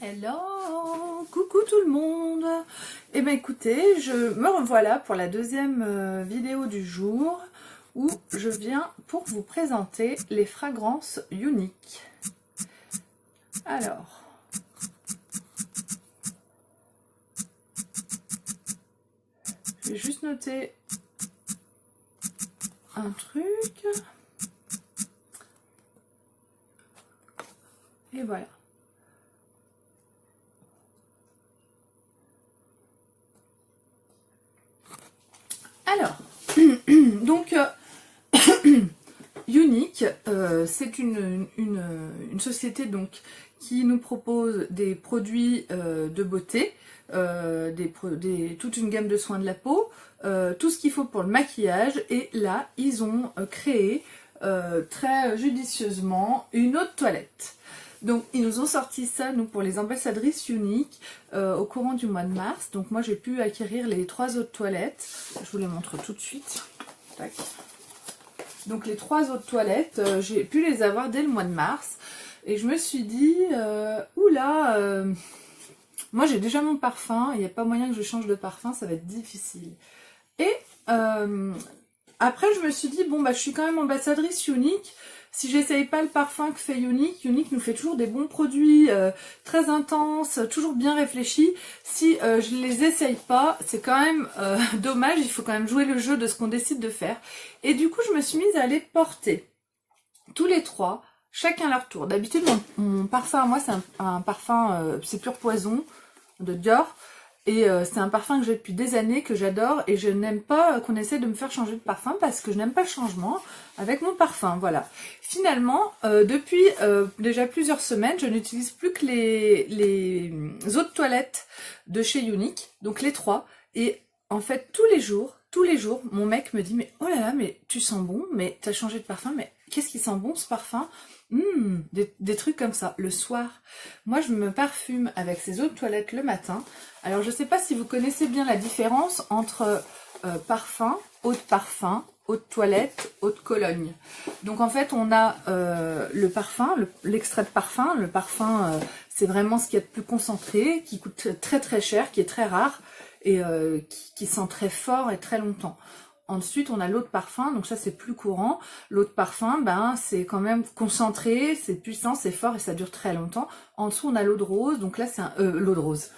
Hello, coucou tout le monde. Eh bien écoutez, je me revoilà pour la deuxième vidéo du jour où je viens pour vous présenter les fragrances uniques. Alors, je vais juste noter un truc. Et voilà. Alors, donc Unique, c'est une société donc qui nous propose des produits de beauté, toute une gamme de soins de la peau, tout ce qu'il faut pour le maquillage. Et là, ils ont créé très judicieusement une eau de toilette. Donc ils nous ont sorti ça, nous, pour les ambassadrices uniques au courant du mois de mars. Donc moi j'ai pu acquérir les 3 eaux de toilette. Je vous les montre tout de suite. Tac. Donc les 3 eaux de toilette, j'ai pu les avoir dès le mois de mars. Et je me suis dit, oula, moi j'ai déjà mon parfum, il n'y a pas moyen que je change de parfum, ça va être difficile. Et après je me suis dit, bon bah je suis quand même ambassadrice unique. Si j'essaye pas le parfum que fait Unique, Unique nous fait toujours des bons produits très intenses, toujours bien réfléchis. Si je les essaye pas, c'est quand même dommage, il faut quand même jouer le jeu de ce qu'on décide de faire. Et du coup, je me suis mise à les porter, tous les 3, chacun leur tour. D'habitude, mon parfum à moi, c'est un parfum, c'est Pur Poison de Dior. Et c'est un parfum que j'ai depuis des années, que j'adore, et je n'aime pas qu'on essaie de me faire changer de parfum parce que je n'aime pas le changement avec mon parfum, voilà. Finalement, depuis déjà plusieurs semaines, je n'utilise plus que les eaux de toilette de chez Unique, donc les 3, et en fait tous les jours, mon mec me dit « mais oh là là, mais tu sens bon, mais t'as changé de parfum, mais qu'est-ce qui sent bon ce parfum ?» Des trucs comme ça, le soir. Moi, je me parfume avec ces eaux de toilette le matin. Alors, je sais pas si vous connaissez bien la différence entre parfum, eau de parfum, eau de toilette, eau de Cologne. Donc, en fait, on a le parfum, l'extrait de parfum. Le parfum, c'est vraiment ce qu'il y a de plus concentré, qui coûte très très cher, qui est très rare et qui sent très fort et très longtemps. Ensuite, on a l'eau de parfum, donc ça c'est plus courant. L'eau de parfum, ben c'est quand même concentré, c'est puissant, c'est fort et ça dure très longtemps. En dessous, on a l'eau de rose, donc là c'est l'eau de rose.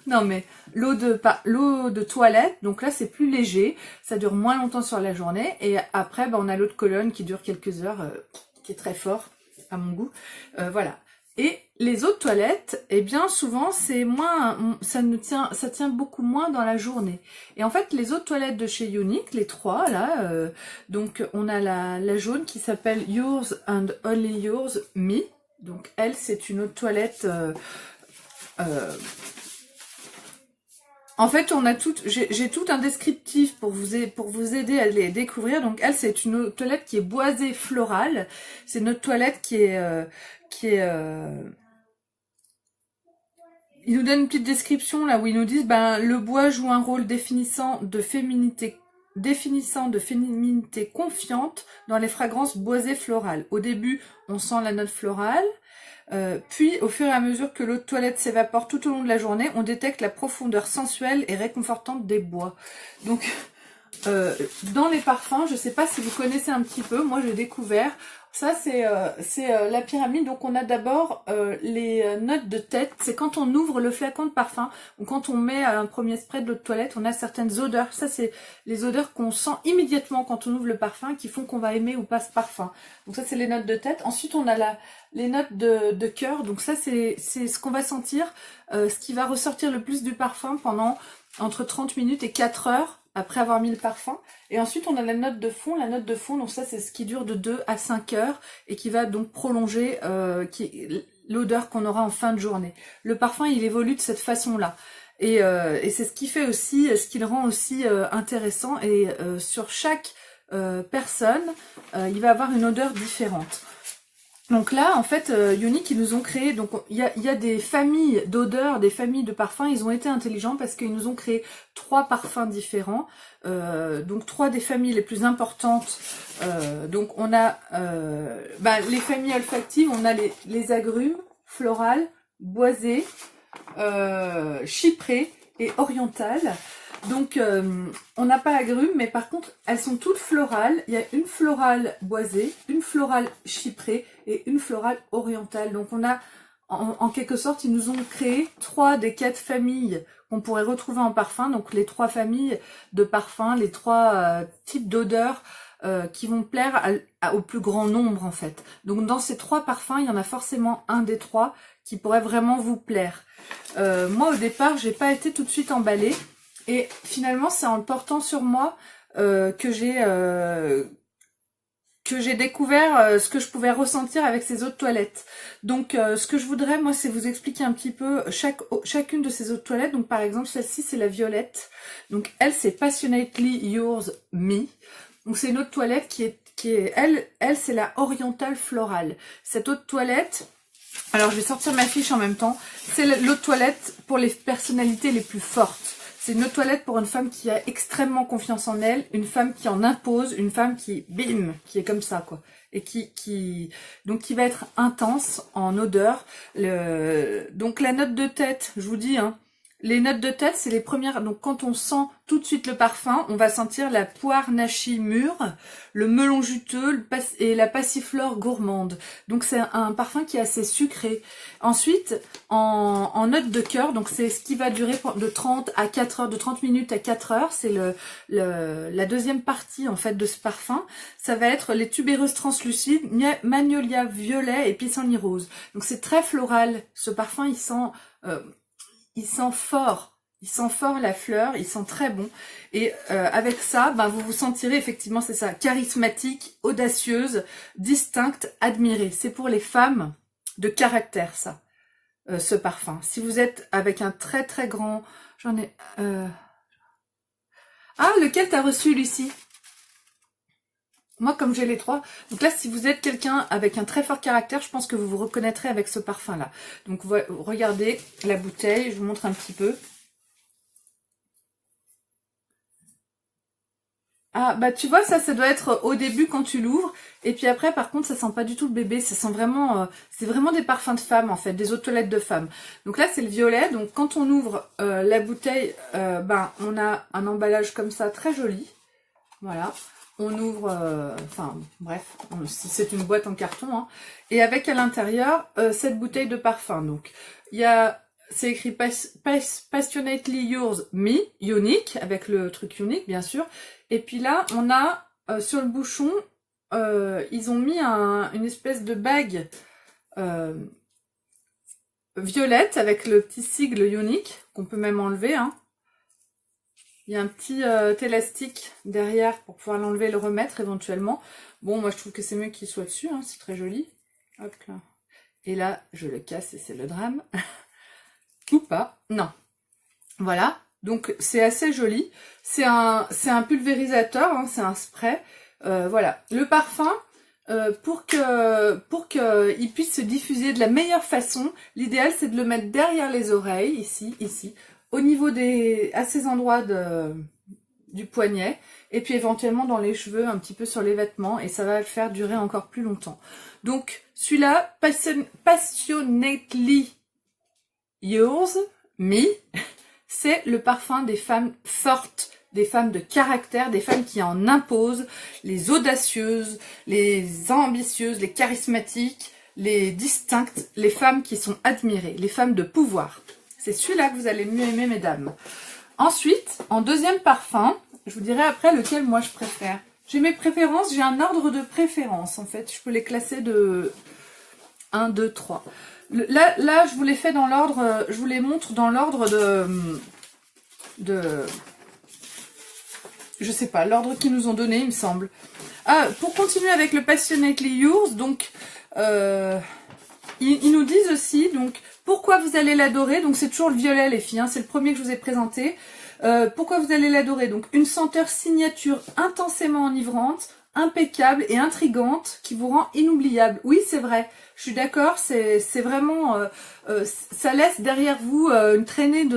Non mais l'eau de toilette, donc là c'est plus léger, ça dure moins longtemps sur la journée. Et après, ben, on a l'eau de Cologne qui dure quelques heures, qui est très fort à mon goût. Voilà. Et les eaux de toilette, eh bien souvent c'est moins, ça tient beaucoup moins dans la journée. Et en fait les eaux de toilette de chez Unique, les 3 là, donc on a la jaune qui s'appelle Yours and Only Yours Me. Donc elle c'est une eau de toilette. En fait, on a j'ai tout un descriptif pour vous aider à les découvrir. Donc elle, c'est une eau de toilette qui est boisée florale. C'est une eau de toilette il nous donne une petite description là où ils nous disent ben le bois joue un rôle définissant de féminité confiante dans les fragrances boisées florales. Au début, on sent la note florale. Puis, au fur et à mesure que l'eau de toilette s'évapore tout au long de la journée, on détecte la profondeur sensuelle et réconfortante des bois. Donc, dans les parfums, je sais pas si vous connaissez un petit peu, moi j'ai découvert, ça c'est la pyramide. Donc on a d'abord les notes de tête, c'est quand on ouvre le flacon de parfum ou quand on met un premier spray de l'eau de toilette, on a certaines odeurs, ça c'est les odeurs qu'on sent immédiatement quand on ouvre le parfum qui font qu'on va aimer ou pas ce parfum. Donc ça c'est les notes de tête. Ensuite on a les notes de cœur, donc ça c'est ce qu'on va sentir, ce qui va ressortir le plus du parfum pendant entre 30 minutes et 4 heures après avoir mis le parfum. Et ensuite on a la note de fond, donc ça c'est ce qui dure de 2 à 5 heures et qui va donc prolonger l'odeur qu'on aura en fin de journée. Le parfum il évolue de cette façon là et c'est ce qui fait aussi, ce qui le rend aussi intéressant. Et sur chaque personne il va avoir une odeur différente. Donc là, en fait, Unique, ils nous ont créé, donc il y a des familles d'odeurs, des familles de parfums. Ils ont été intelligents parce qu'ils nous ont créé 3 parfums différents, donc 3 des familles les plus importantes. Donc on a les familles olfactives, on a les agrumes, florales, boisée, chyprée et orientale. Donc, on n'a pas agrumes, mais par contre, elles sont toutes florales. Il y a une florale boisée, une florale chyprée et une florale orientale. Donc, on a, en quelque sorte, ils nous ont créé 3 des 4 familles qu'on pourrait retrouver en parfum. Donc, les 3 familles de parfums, les 3 types d'odeurs qui vont plaire au plus grand nombre, en fait. Donc, dans ces 3 parfums, il y en a forcément un des 3 qui pourrait vraiment vous plaire. Moi, au départ, j'ai pas été tout de suite emballée. Et finalement, c'est en le portant sur moi que j'ai découvert ce que je pouvais ressentir avec ces eaux de toilette. Donc, ce que je voudrais, moi, c'est vous expliquer un petit peu chacune de ces eaux de toilette. Donc, par exemple, celle-ci, c'est la violette. Donc, elle, c'est Passionately Yours Me. Donc, c'est une eau de toilette qui est elle, c'est la orientale florale. Cette eau de toilette, alors je vais sortir ma fiche en même temps, c'est l'eau de toilette pour les personnalités les plus fortes. C'est une eau de toilette pour une femme qui a extrêmement confiance en elle, une femme qui en impose, une femme qui, bim, qui est comme ça, quoi. Et donc qui va être intense en odeur. Donc la note de tête, je vous dis, hein, les notes de tête, c'est les premières. Donc quand on sent tout de suite le parfum, on va sentir la poire nachi mûre, le melon juteux et la passiflore gourmande. Donc c'est un parfum qui est assez sucré. Ensuite, en note de cœur, donc c'est ce qui va durer de 30 à 4 heures, de 30 minutes à 4 heures. C'est la deuxième partie en fait de ce parfum. Ça va être les tubéreuses translucides, magnolia violet et pissenlit rose. Donc c'est très floral. Ce parfum, il sent fort. Il sent fort la fleur, il sent très bon. Et avec ça, ben, vous vous sentirez effectivement, c'est ça, charismatique, audacieuse, distincte, admirée. C'est pour les femmes de caractère, ça, ce parfum. Si vous êtes avec un très très grand... J'en ai... Ah, lequel t'as reçu, Lucie? Moi, comme j'ai les 3, donc là, si vous êtes quelqu'un avec un très fort caractère, je pense que vous vous reconnaîtrez avec ce parfum-là. Donc, regardez la bouteille, je vous montre un petit peu. Ah, bah tu vois, ça doit être au début quand tu l'ouvres. Et puis après, par contre, ça sent pas du tout le bébé. Ça sent vraiment... c'est vraiment des parfums de femmes, en fait, des eaux de toilette de femmes. Donc là, c'est le violet. Donc quand on ouvre la bouteille, ben, on a un emballage comme ça, très joli. Voilà. On ouvre... enfin, bref, c'est une boîte en carton. Hein. Et avec à l'intérieur, cette bouteille de parfum. Donc, il y a... C'est écrit Passionately Yours Me, unique, avec le truc unique, bien sûr. Et puis là, on a, sur le bouchon, ils ont mis une espèce de bague violette avec le petit sigle unique, qu'on peut même enlever. Hein. Il y a un petit élastique derrière pour pouvoir l'enlever et le remettre éventuellement. Bon, moi je trouve que c'est mieux qu'il soit dessus, hein, c'est très joli. Hop là. Et là, je le casse et c'est le drame. Ou pas, non. Voilà, donc c'est assez joli. C'est un pulvérisateur, hein, c'est un spray. Voilà, le parfum, pour qu'il puisse se diffuser de la meilleure façon, l'idéal c'est de le mettre derrière les oreilles, ici, au niveau à ces endroits du poignet, et puis éventuellement dans les cheveux, un petit peu sur les vêtements, et ça va le faire durer encore plus longtemps. Donc celui-là, Passionately Yours Me, c'est le parfum des femmes fortes, des femmes de caractère, des femmes qui en imposent, les audacieuses, les ambitieuses, les charismatiques, les distinctes, les femmes qui sont admirées, les femmes de pouvoir. C'est celui-là que vous allez mieux aimer, mesdames. Ensuite, en deuxième parfum, je vous dirai après lequel moi je préfère. J'ai mes préférences, j'ai un ordre de préférence en fait. Je peux les classer de 1, 2, 3. Là, je vous les fais dans l'ordre, je vous les montre dans l'ordre je sais pas, l'ordre qu'ils nous ont donné, il me semble. Ah, pour continuer avec le Passionately Yours, donc, ils nous disent aussi, donc, pourquoi vous allez l'adorer. Donc, c'est toujours le violet, les filles, hein, c'est le premier que je vous ai présenté. Pourquoi vous allez l'adorer. Donc, une senteur signature intensément enivrante, impeccable et intrigante qui vous rend inoubliable. Oui, c'est vrai. Je suis d'accord, c'est vraiment... ça laisse derrière vous une traînée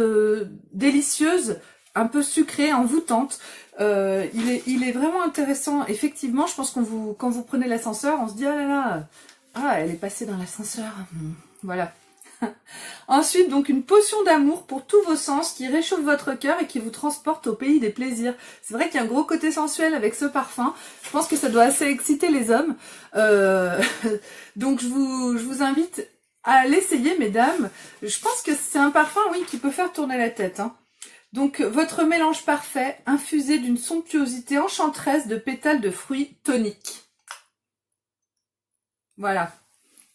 délicieuse, un peu sucrée, envoûtante. Il est vraiment intéressant. Effectivement, je pense quand vous prenez l'ascenseur, on se dit « Ah là là, ah, elle est passée dans l'ascenseur. » Voilà. Ensuite, donc une potion d'amour pour tous vos sens qui réchauffe votre cœur et qui vous transporte au pays des plaisirs. C'est vrai qu'il y a un gros côté sensuel avec ce parfum. Je pense que ça doit assez exciter les hommes. Donc je vous invite à l'essayer, mesdames. Je pense que c'est un parfum, oui, qui peut faire tourner la tête, hein. Donc votre mélange parfait, infusé d'une somptuosité enchanteresse de pétales de fruits toniques. Voilà.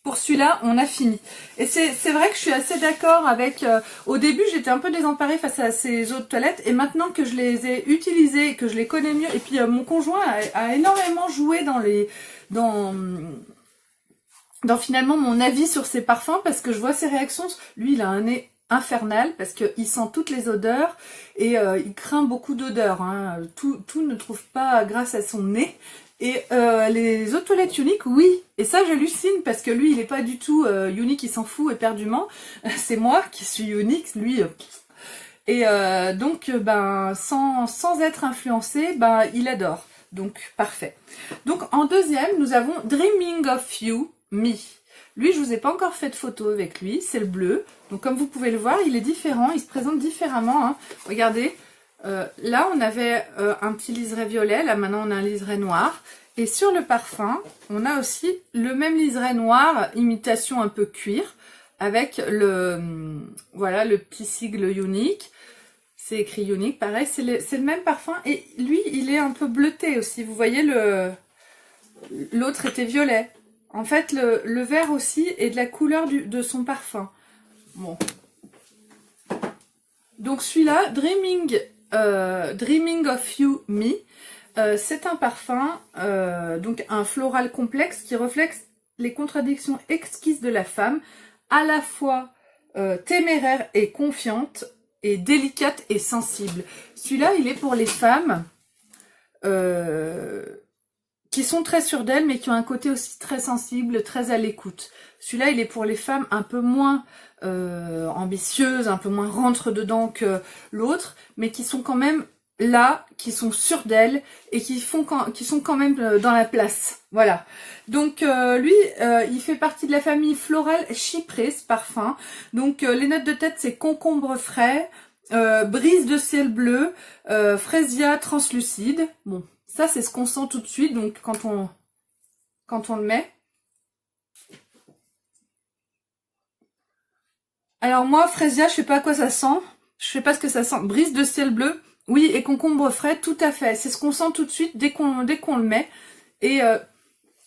Pour celui-là, on a fini. Et c'est vrai que je suis assez d'accord avec... au début, j'étais un peu désemparée face à ces eaux de toilette. Et maintenant que je les ai utilisées et que je les connais mieux... Et puis, mon conjoint a énormément joué dans finalement mon avis sur ces parfums. Parce que je vois ses réactions. Lui, il a un nez infernal parce qu'il sent toutes les odeurs. Et il craint beaucoup d'odeurs, hein. Tout ne trouve pas grâce à son nez. Et les eaux de toilette Unique, oui. Et ça, j'hallucine parce que lui, il est pas du tout Unique, il s'en fout éperdument. C'est moi qui suis Unique, lui. Et donc, ben, sans être influencé, ben, il adore. Donc, parfait. Donc, en deuxième, nous avons Dreaming of You, Me. Lui, je vous ai pas encore fait de photo avec lui. C'est le bleu. Donc, comme vous pouvez le voir, il est différent. Il se présente différemment, hein. Regardez. Là, on avait un petit liseré violet. Là, maintenant, on a un liseré noir. Et sur le parfum, on a aussi le même liseré noir, imitation un peu cuir, avec voilà, le petit sigle Unique. C'est écrit Unique, pareil, c'est le même parfum. Et lui, il est un peu bleuté aussi. Vous voyez, l'autre était violet. En fait, le vert aussi est de la couleur de son parfum. Bon. Donc celui-là, Dreaming of You, Me. C'est un parfum, donc un floral complexe qui reflète les contradictions exquises de la femme, à la fois téméraire et confiante, et délicate et sensible. Celui-là, il est pour les femmes qui sont très sûres d'elles, mais qui ont un côté aussi très sensible, très à l'écoute. Celui-là, il est pour les femmes un peu moins ambitieuses, un peu moins rentre-dedans que l'autre, mais qui sont quand même là, qui sont sûres d'elles et qui sont quand même dans la place. Voilà. Donc lui, il fait partie de la famille florale chyprée, ce parfum. Donc les notes de tête, c'est concombre frais, brise de ciel bleu, frésia translucide. Bon, ça c'est ce qu'on sent tout de suite. Donc quand on le met. Alors moi, frésia, je sais pas à quoi ça sent. Je sais pas ce que ça sent. Brise de ciel bleu. Oui, et concombre frais, tout à fait. C'est ce qu'on sent tout de suite dès qu'on le met. Et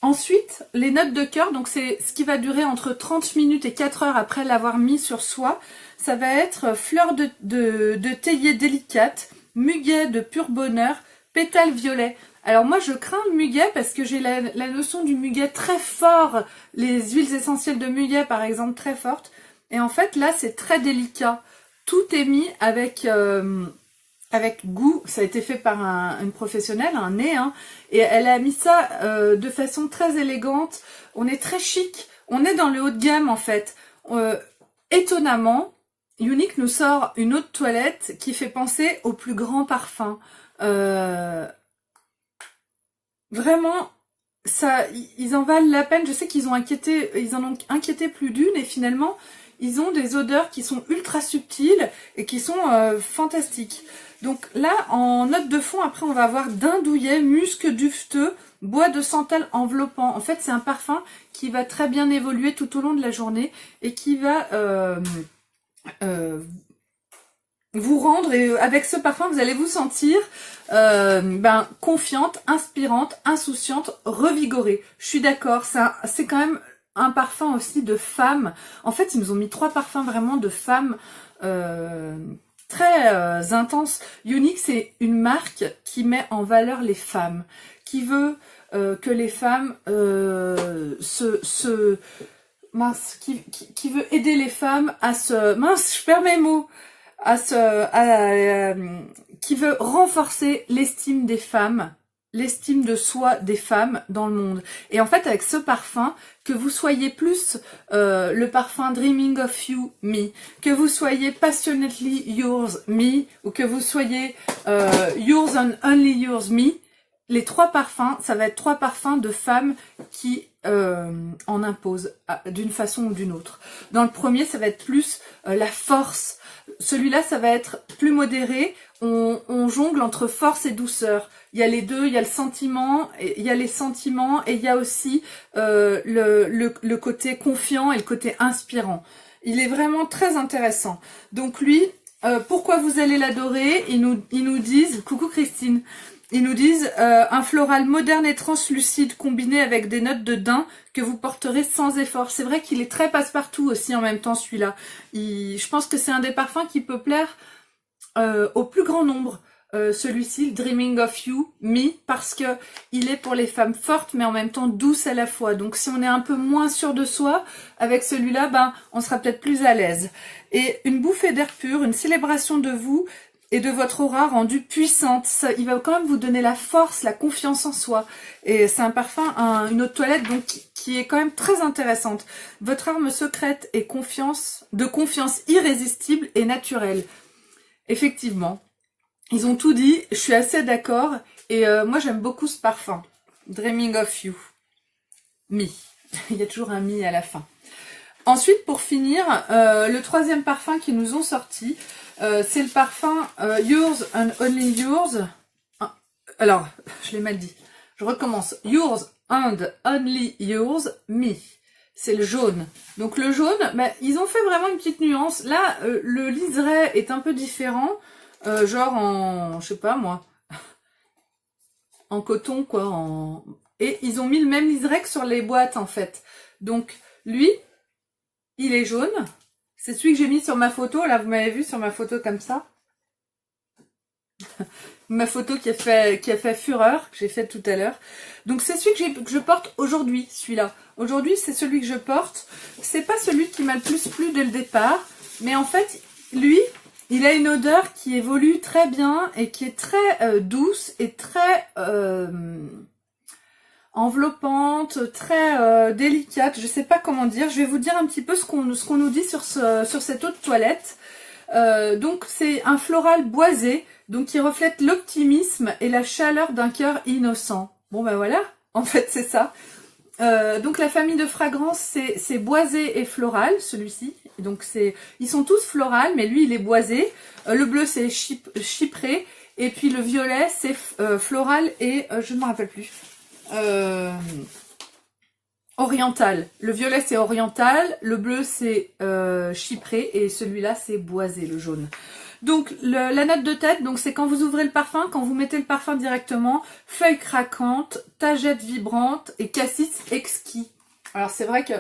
ensuite, les notes de cœur, donc c'est ce qui va durer entre 30 minutes et 4 heures après l'avoir mis sur soi. Ça va être fleur de théier délicate, muguet de pur bonheur, pétales violets. Alors moi, je crains le muguet parce que j'ai la notion du muguet très fort. Les huiles essentielles de muguet, par exemple, très fortes. Et en fait, là, c'est très délicat. Tout est mis avec goût. Ça a été fait par une professionnelle, un nez, hein, et elle a mis ça de façon très élégante. On est très chic. On est dans le haut de gamme, en fait. Étonnamment, Unique nous sort une eau de toilette qui fait penser au plus grand parfum. Vraiment, ça, ils en valent la peine. Je sais qu'ils en ont inquiété plus d'une, et finalement, ils ont des odeurs qui sont ultra subtiles et qui sont fantastiques. Donc là, en note de fond, après, on va avoir dindouillet, musc dufteux, bois de santal enveloppant. En fait, c'est un parfum qui va très bien évoluer tout au long de la journée et qui va vous rendre, et avec ce parfum, vous allez vous sentir confiante, inspirante, insouciante, revigorée. Je suis d'accord, c'est quand même un parfum aussi de femme. En fait, ils nous ont mis 3 parfums vraiment de femmes très intenses. Unique, c'est une marque qui met en valeur les femmes, qui veut que les femmes qui veut aider les femmes à se... Mince, je perds mes mots. Qui veut renforcer l'estime des femmes, l'estime de soi des femmes dans le monde. Et en fait, avec ce parfum, que vous soyez plus le parfum Dreaming of You, Me, que vous soyez Passionately Yours, Me, ou que vous soyez Yours and Only Yours, Me, les 3 parfums, ça va être 3 parfums de femmes qui en imposent d'une façon ou d'une autre. Dans le premier, ça va être plus la force. Celui-là, ça va être plus modéré. On jongle entre force et douceur. Il y a les deux, il y a le sentiment, il y a les sentiments et il y a aussi le côté confiant et le côté inspirant. Il est vraiment très intéressant. Donc lui, pourquoi vous allez l'adorer? Ils nous disent, coucou Christine, ils nous disent un floral moderne et translucide combiné avec des notes de daim que vous porterez sans effort. C'est vrai qu'il est très passe-partout aussi en même temps celui-là. Je pense que c'est un des parfums qui peut plaire au plus grand nombre. Celui-ci, Dreaming of You, Me, parce que il est pour les femmes fortes mais en même temps douces à la fois. Donc si on est un peu moins sûr de soi, avec celui-là, ben, on sera peut-être plus à l'aise. Et une bouffée d'air pur, une célébration de vous et de votre aura rendue puissante. Ça, il va quand même vous donner la force, la confiance en soi. Et c'est un parfum, une eau de toilette donc qui est quand même très intéressante. Votre arme secrète est de confiance irrésistible et naturelle. Effectivement. Ils ont tout dit, je suis assez d'accord. Et moi, j'aime beaucoup ce parfum. Dreaming of You. Me. Il y a toujours un me à la fin. Ensuite, pour finir, le troisième parfum qu'ils nous ont sorti, c'est le parfum Yours and Only Yours. Alors, je l'ai mal dit. Je recommence. Yours and Only Yours, Me. C'est le jaune. Donc le jaune, bah, ils ont fait vraiment une petite nuance. Là, le liseré est un peu différent. Genre en, je sais pas moi, en coton quoi. Et ils ont mis le même liseré que sur les boîtes en fait. Donc lui, il est jaune. C'est celui que j'ai mis sur ma photo. Là, vous m'avez vu sur ma photo comme ça. Ma photo qui a fait fureur, que j'ai faite tout à l'heure. Donc c'est celui que je porte aujourd'hui, celui-là. Aujourd'hui, c'est celui que je porte. C'est pas celui qui m'a le plus plu dès le départ. Mais en fait, lui, il a une odeur qui évolue très bien et qui est très douce et très enveloppante, très délicate. Je sais pas comment dire. Je vais vous dire un petit peu ce qu'on nous dit sur cette eau de toilette. Donc c'est un floral boisé, donc qui reflète l'optimisme et la chaleur d'un cœur innocent. Bon ben voilà, en fait c'est ça. Donc la famille de fragrances c'est boisé et floral, celui-ci. Donc ils sont tous florales, mais lui il est boisé. Le bleu c'est chypré et puis le violet c'est floral et je ne me rappelle plus. Oriental. Le violet c'est oriental, le bleu c'est chypré et celui-là c'est boisé, le jaune. Donc la note de tête, donc c'est quand vous ouvrez le parfum, quand vous mettez le parfum directement, feuilles craquantes, tagettes vibrantes et cassis exquis. Alors c'est vrai que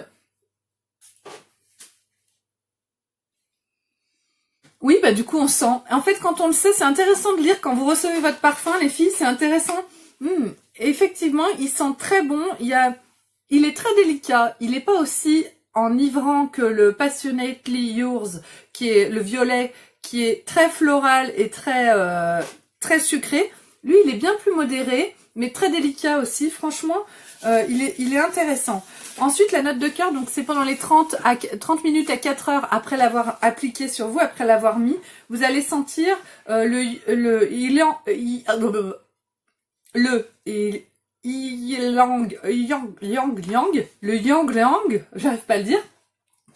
oui, bah du coup on sent. En fait quand on le sait, c'est intéressant de lire quand vous recevez votre parfum, les filles, c'est intéressant. Effectivement, il sent très bon. Il est très délicat. Il n'est pas aussi enivrant que le Passionately Yours, qui est le violet, qui est très floral et très sucré. Lui, il est bien plus modéré, mais très délicat aussi. Franchement, il est intéressant. Ensuite, la note de cœur, donc c'est pendant les 30 minutes à 4 heures après l'avoir appliqué sur vous, après l'avoir mis, vous allez sentir le yang, j'arrive pas à le dire,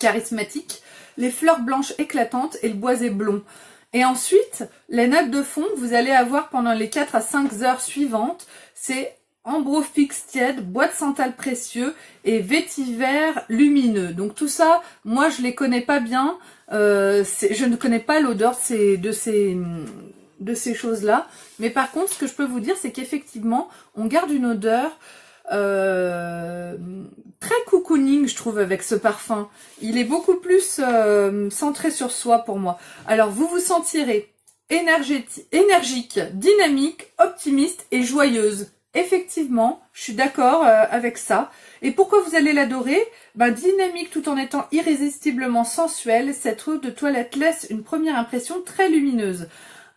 charismatique, les fleurs blanches éclatantes et le boisé blond. Et ensuite, les notes de fond que vous allez avoir pendant les 4 à 5 heures suivantes, c'est ambrofix tiède, bois de santal précieux et vétiver lumineux. Donc tout ça, moi je les connais pas bien, je ne connais pas l'odeur de ces choses-là. Mais par contre, ce que je peux vous dire, c'est qu'effectivement, on garde une odeur très cocooning, je trouve, avec ce parfum. Il est beaucoup plus centré sur soi pour moi. Alors, vous vous sentirez énergique, dynamique, optimiste et joyeuse. Effectivement, je suis d'accord avec ça. Et pourquoi vous allez l'adorer? Ben, dynamique tout en étant irrésistiblement sensuelle, cette eau de toilette laisse une première impression très lumineuse.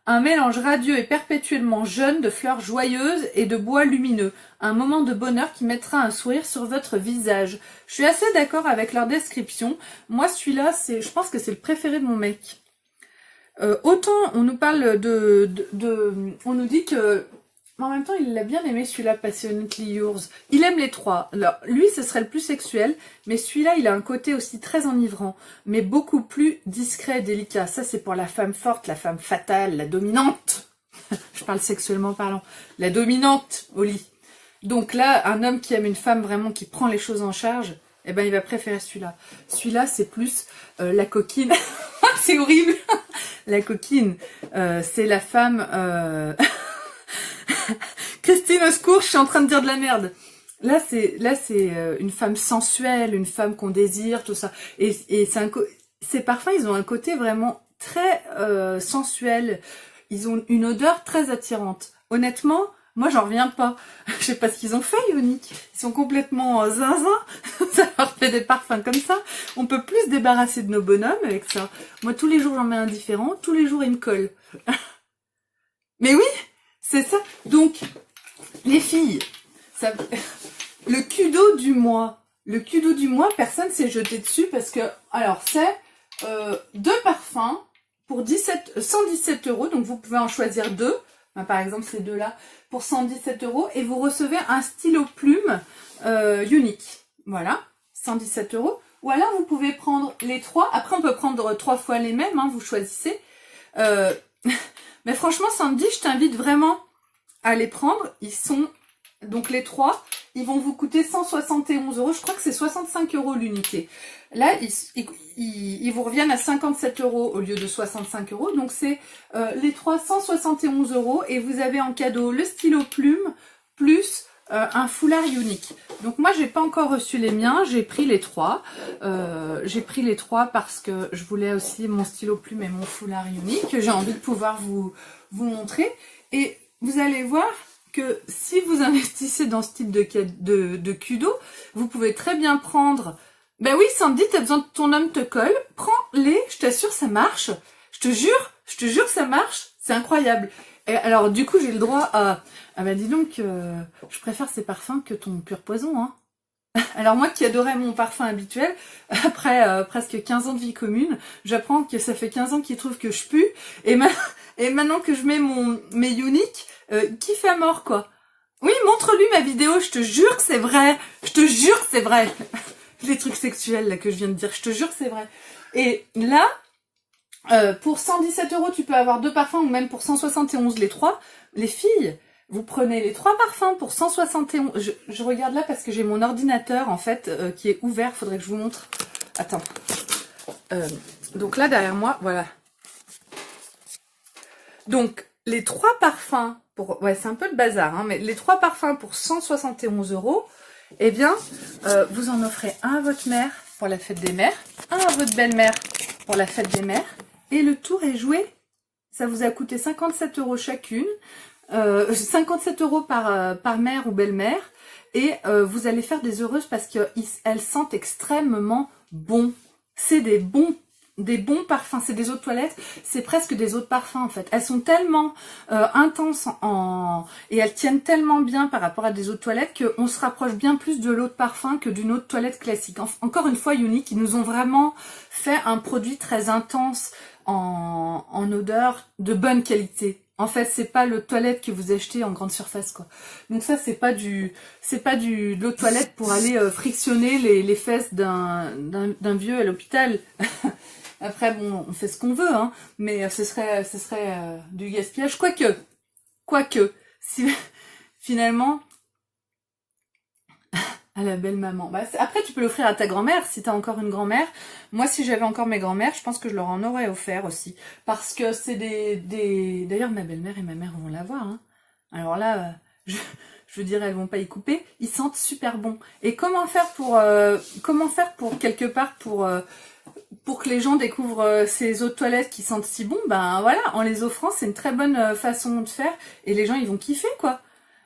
Un mélange radieux et perpétuellement jeune de fleurs joyeuses et de bois lumineux. Un moment de bonheur qui mettra un sourire sur votre visage. Je suis assez d'accord avec leur description. Moi, celui-là, je pense que c'est le préféré de mon mec. Autant on nous parle on nous dit que Mais en même temps, il l'a bien aimé celui-là, Passionately Yours. Il aime les trois. Alors, lui, ce serait le plus sexuel, mais celui-là, il a un côté aussi très enivrant, mais beaucoup plus discret et délicat. Ça, c'est pour la femme forte, la femme fatale, la dominante. Je parle sexuellement parlant. La dominante au lit. Donc là, un homme qui aime une femme vraiment qui prend les choses en charge, eh ben, il va préférer celui-là. Celui-là, c'est plus la coquine. C'est horrible. La coquine, c'est la femme... Christine, au secours, je suis en train de dire de la merde. Là, c'est une femme sensuelle, une femme qu'on désire, tout ça. Et ces parfums, ils ont un côté vraiment très sensuel. Ils ont une odeur très attirante. Honnêtement, moi, j'en reviens pas. Je sais pas ce qu'ils ont fait, Ioniq. Ils sont complètement zinzin. Ça leur fait des parfums comme ça. On peut plus se débarrasser de nos bonhommes avec ça. Moi, tous les jours, j'en mets un différent. Tous les jours, ils me collent. Mais oui, c'est ça. Donc, les filles, ça... le Kudo du mois. Le Kudo du mois, personne s'est jeté dessus parce que... Alors, c'est 2 parfums pour 117 €. Donc, vous pouvez en choisir 2. Ben, par exemple, ces deux-là, pour 117 €. Et vous recevez un stylo plume unique. Voilà, 117 €. Ou alors, vous pouvez prendre les 3. Après, on peut prendre 3 fois les mêmes, hein, vous choisissez. Mais franchement, Sandy, je t'invite vraiment à les prendre. Ils sont, donc les 3, ils vont vous coûter 171 €. Je crois que c'est 65 € l'unité. Là, ils vous reviennent à 57 € au lieu de 65 €. Donc, c'est les 3, 171 €. Et vous avez en cadeau le stylo plume plus un foulard unique. Donc, moi, j'ai pas encore reçu les miens. J'ai pris les 3. J'ai pris les 3 parce que je voulais aussi mon stylo plume et mon foulard unique. J'ai envie de pouvoir vous montrer. Et vous allez voir que si vous investissez dans ce type de Kudo, vous pouvez très bien prendre... Ben oui, Sandy, t'as besoin de ton homme te colle, prends-les, je t'assure, ça marche. Je te jure que ça marche, c'est incroyable. Et alors, du coup, j'ai le droit à... Ah ben dis donc, je préfère ces parfums que ton pur poison, hein. Alors moi qui adorais mon parfum habituel, après presque 15 ans de vie commune, j'apprends que ça fait 15 ans qu'il trouve que je pue, et maintenant que je mets mes uniques, kiffe à mort, quoi. Oui, montre-lui ma vidéo, je te jure que c'est vrai, je te jure que c'est vrai. Les trucs sexuels là que je viens de dire, je te jure que c'est vrai. Et là, pour 117 €, tu peux avoir 2 parfums, ou même pour 171 les 3. Les filles, vous prenez les 3 parfums pour 171. Je regarde là parce que j'ai mon ordinateur en fait qui est ouvert. Faudrait que je vous montre. Attends. Donc là derrière moi, voilà. Donc les 3 parfums pour... Ouais, c'est un peu le bazar, hein, mais les 3 parfums pour 171 €, eh bien, vous en offrez un à votre mère pour la fête des mères, un à votre belle-mère pour la fête des mères, et le tour est joué. Ça vous a coûté 57 € chacune, 57 € par mère ou belle-mère, et vous allez faire des heureuses parce qu'elles sentent extrêmement bon. C'est des bons parfums, c'est des eaux de toilette, c'est presque des eaux de parfum en fait. Elles sont tellement intenses et elles tiennent tellement bien par rapport à des eaux de toilette qu'on se rapproche bien plus de l'eau de parfum que d'une eau de toilette classique. Encore une fois, Ioniq, ils nous ont vraiment fait un produit très intense en odeur de bonne qualité. En fait, c'est pas l'eau de toilette que vous achetez en grande surface, quoi. Donc ça, c'est pas de l'eau de toilette pour aller frictionner les fesses d'un vieux à l'hôpital. Après, bon, on fait ce qu'on veut, hein, mais ce serait du gaspillage. Quoique, si finalement, à la belle maman. Bah, après, tu peux l'offrir à ta grand-mère si t'as encore une grand-mère. Moi, si j'avais encore mes grand-mères, je pense que je leur en aurais offert aussi, parce que c'est D'ailleurs, ma belle-mère et ma mère vont l'avoir. Hein. Alors là, je veux dire, elles vont pas y couper. Ils sentent super bon. Et comment faire pour quelque part pour que les gens découvrent ces eaux de toilette qui sentent si bon, ben voilà, en les offrant, c'est une très bonne façon de faire et les gens ils vont kiffer quoi.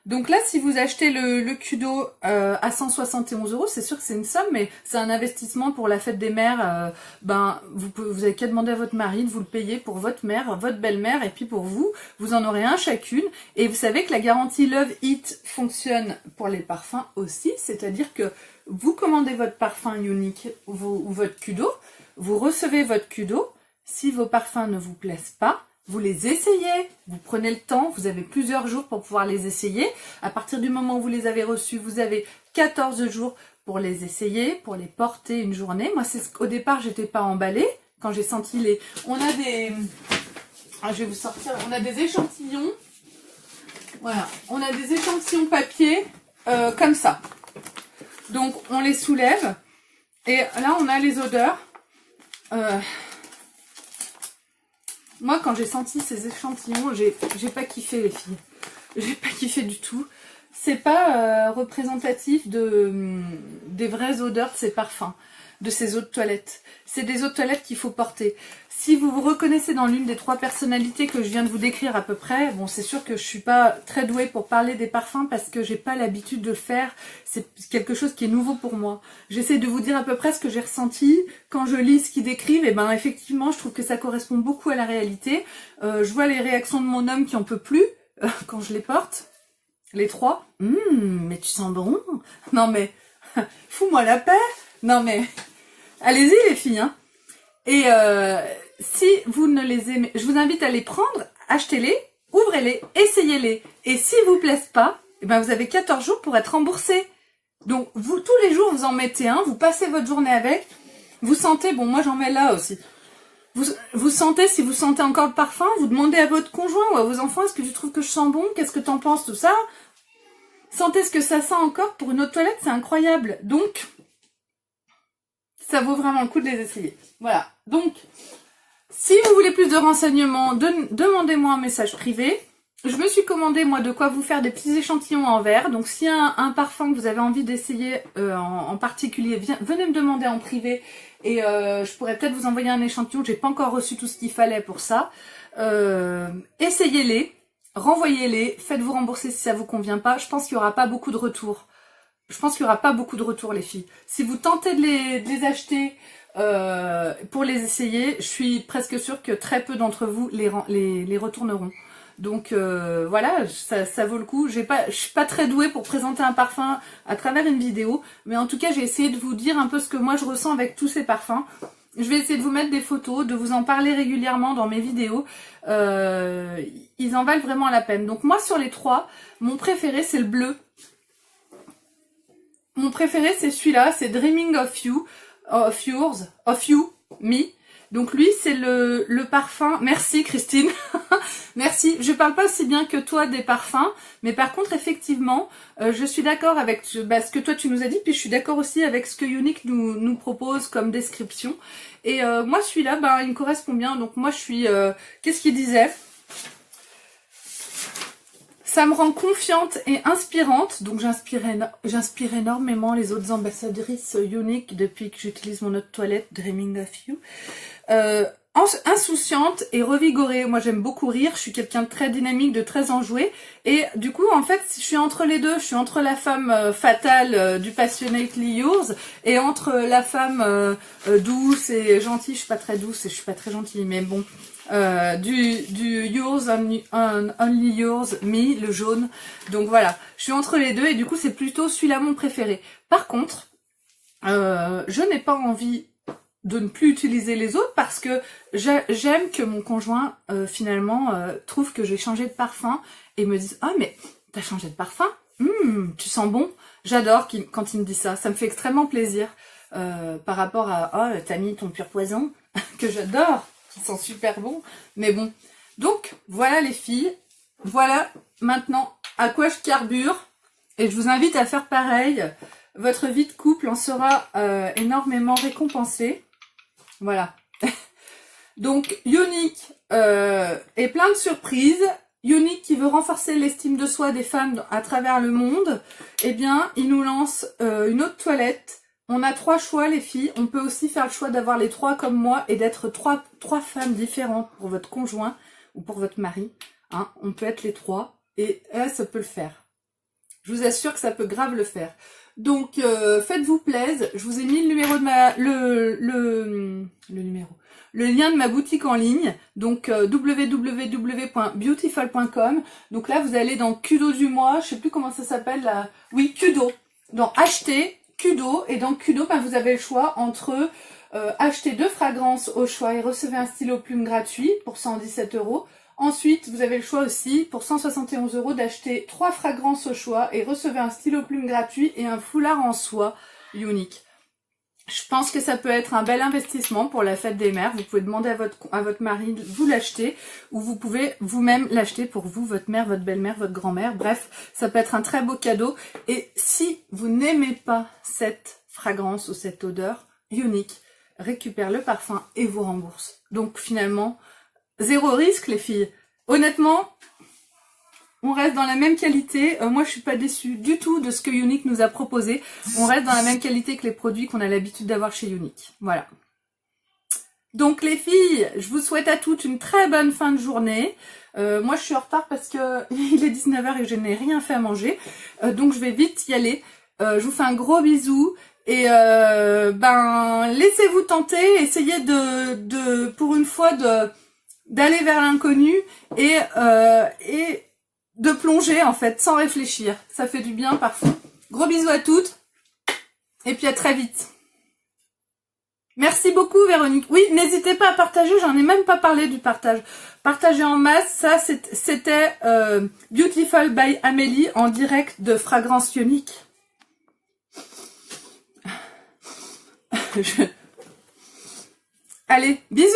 Donc là, si vous achetez le Kudo à 171 €, c'est sûr que c'est une somme, mais c'est un investissement pour la fête des mères. Ben vous avez qu'à demander à votre mari de vous le payer pour votre mère, votre belle-mère, et puis pour vous, vous en aurez un chacune. Et vous savez que la garantie Love It fonctionne pour les parfums aussi, c'est-à-dire que vous commandez votre parfum Ioniq ou votre Kudo, vous recevez votre Kudo. Si vos parfums ne vous plaisent pas, vous les essayez, vous prenez le temps, vous avez plusieurs jours pour pouvoir les essayer. À partir du moment où vous les avez reçus, vous avez 14 jours pour les essayer, pour les porter une journée. Moi, au départ, j'étais pas emballée. Quand j'ai senti les... On a des... Ah, je vais vous sortir. On a des échantillons. Voilà. On a des échantillons papier comme ça. Donc, on les soulève. Et là, on a les odeurs. Moi, quand j'ai senti ces échantillons, j'ai pas kiffé, les filles. J'ai pas kiffé du tout. C'est pas représentatif des vraies odeurs de ces parfums, de ces eaux de toilette. C'est des eaux de toilette qu'il faut porter. Si vous vous reconnaissez dans l'une des 3 personnalités que je viens de vous décrire à peu près, bon, c'est sûr que je suis pas très douée pour parler des parfums parce que j'ai pas l'habitude de le faire. C'est quelque chose qui est nouveau pour moi. J'essaie de vous dire à peu près ce que j'ai ressenti. Quand je lis ce qu'ils décrivent, et ben effectivement, je trouve que ça correspond beaucoup à la réalité. Je vois les réactions de mon homme qui en peut plus quand je les porte. Les 3. Mais tu sens bon. Non mais, fous-moi la paix. Non mais, allez-y les filles, hein. Et si vous ne les aimez, je vous invite à les prendre, achetez-les, ouvrez-les, essayez-les. Et s'ils vous plaisent pas, eh ben vous avez 14 jours pour être remboursé. Donc vous, tous les jours, vous en mettez un, vous passez votre journée avec, vous sentez, bon moi j'en mets là aussi. Vous sentez, si vous sentez encore le parfum, vous demandez à votre conjoint ou à vos enfants, est-ce que tu trouves que je sens bon? Qu'est-ce que t'en penses, tout ça? Sentez ce que ça sent encore pour une eau de toilette, c'est incroyable. Donc, ça vaut vraiment le coup de les essayer. Voilà. Donc, si vous voulez plus de renseignements, demandez-moi un message privé. Je me suis commandé, moi, de quoi vous faire des petits échantillons en verre. Donc, s'il y a un parfum que vous avez envie d'essayer en particulier, venez me demander en privé. Et je pourrais peut-être vous envoyer un échantillon. J'ai pas encore reçu tout ce qu'il fallait pour ça. Essayez-les, renvoyez-les, faites-vous rembourser si ça vous convient pas. Je pense qu'il y aura pas beaucoup de retours. Je pense qu'il y aura pas beaucoup de retours, les filles. Si vous tentez de les acheter pour les essayer, je suis presque sûre que très peu d'entre vous les retourneront. Donc voilà, ça vaut le coup. Je suis pas très douée pour présenter un parfum à travers une vidéo, mais en tout cas j'ai essayé de vous dire un peu ce que moi je ressens avec tous ces parfums. Je vais essayer de vous mettre des photos, de vous en parler régulièrement dans mes vidéos. Ils en valent vraiment la peine. Donc moi sur les 3, mon préféré c'est le bleu. Mon préféré c'est celui-là, c'est Dreaming of You, of You, Me. Donc lui c'est le parfum, merci Christine, merci, je parle pas aussi bien que toi des parfums, mais par contre effectivement, je suis d'accord avec ce que toi tu nous as dit, puis je suis d'accord aussi avec ce que Younique nous propose comme description. Et moi celui-là, il me correspond bien, donc moi je suis, qu'est-ce qu'il disait ? Ça me rend confiante et inspirante, donc j'inspire énormément les autres ambassadrices Younique depuis que j'utilise mon eau de toilette Dreaming of You. Insouciante et revigorée. Moi j'aime beaucoup rire, je suis quelqu'un de très dynamique, de très enjoué, et du coup en fait je suis entre les deux, je suis entre la femme fatale du Passionately Yours et entre la femme douce et gentille. Je suis pas très douce et je suis pas très gentille, mais bon, du Yours, Only Yours, Me, le jaune. Donc voilà, je suis entre les deux et du coup c'est plutôt celui-là mon préféré. Par contre, je n'ai pas envie de ne plus utiliser les autres parce que j'aime que mon conjoint finalement trouve que j'ai changé de parfum et me dise « Ah mais t'as changé de parfum, tu sens bon ». J'adore quand il me dit ça, ça me fait extrêmement plaisir par rapport à « Oh t'as mis ton pur poison » que j'adore, qui sent super bon. Mais bon, donc voilà les filles, voilà maintenant à quoi je carbure et je vous invite à faire pareil. Votre vie de couple en sera énormément récompensée. Voilà. Donc, Younique est plein de surprises. Younique qui veut renforcer l'estime de soi des femmes à travers le monde. Eh bien, il nous lance une eau de toilette. On a 3 choix, les filles. On peut aussi faire le choix d'avoir les 3 comme moi et d'être trois femmes différentes pour votre conjoint ou pour votre mari. Hein, on peut être les 3 et ça peut le faire. Je vous assure que ça peut grave le faire. Donc, faites-vous plaisir. Je vous ai mis le numéro de le lien de ma boutique en ligne. Donc, www.beautiful.com. Donc là, vous allez dans Kudo du mois. Je sais plus comment ça s'appelle là. Oui, Kudo. Dans acheter, Kudo. Et dans Kudo, vous avez le choix entre achetez 2 fragrances au choix et recevez un stylo plume gratuit pour 117 €. Ensuite, vous avez le choix aussi, pour 171 € d'acheter 3 fragrances au choix et recevez un stylo plume gratuit et un foulard en soie unique. Je pense que ça peut être un bel investissement pour la fête des mères. Vous pouvez demander à votre mari de vous l'acheter ou vous pouvez vous-même l'acheter pour vous, votre mère, votre belle-mère, votre grand-mère. Bref, ça peut être un très beau cadeau. Et si vous n'aimez pas cette fragrance ou cette odeur unique, récupère le parfum et vous rembourse. Donc finalement, zéro risque les filles. Honnêtement, on reste dans la même qualité. Moi, je suis pas déçue du tout de ce que Younique nous a proposé. On reste dans la même qualité que les produits qu'on a l'habitude d'avoir chez Younique. Voilà. Donc les filles, je vous souhaite à toutes une très bonne fin de journée. Moi, je suis en retard parce que il est 19 h et je n'ai rien fait à manger. Donc je vais vite y aller. Je vous fais un gros bisou. Et laissez-vous tenter, essayez de pour une fois d'aller vers l'inconnu et de plonger en fait sans réfléchir. Ça fait du bien parfois. Gros bisous à toutes et puis à très vite. Merci beaucoup Véronique. Oui, n'hésitez pas à partager, j'en ai même pas parlé du partage. Partagez en masse, ça c'était Beautiful by Amélie en direct de Fragrance Younique. Allez, bisous!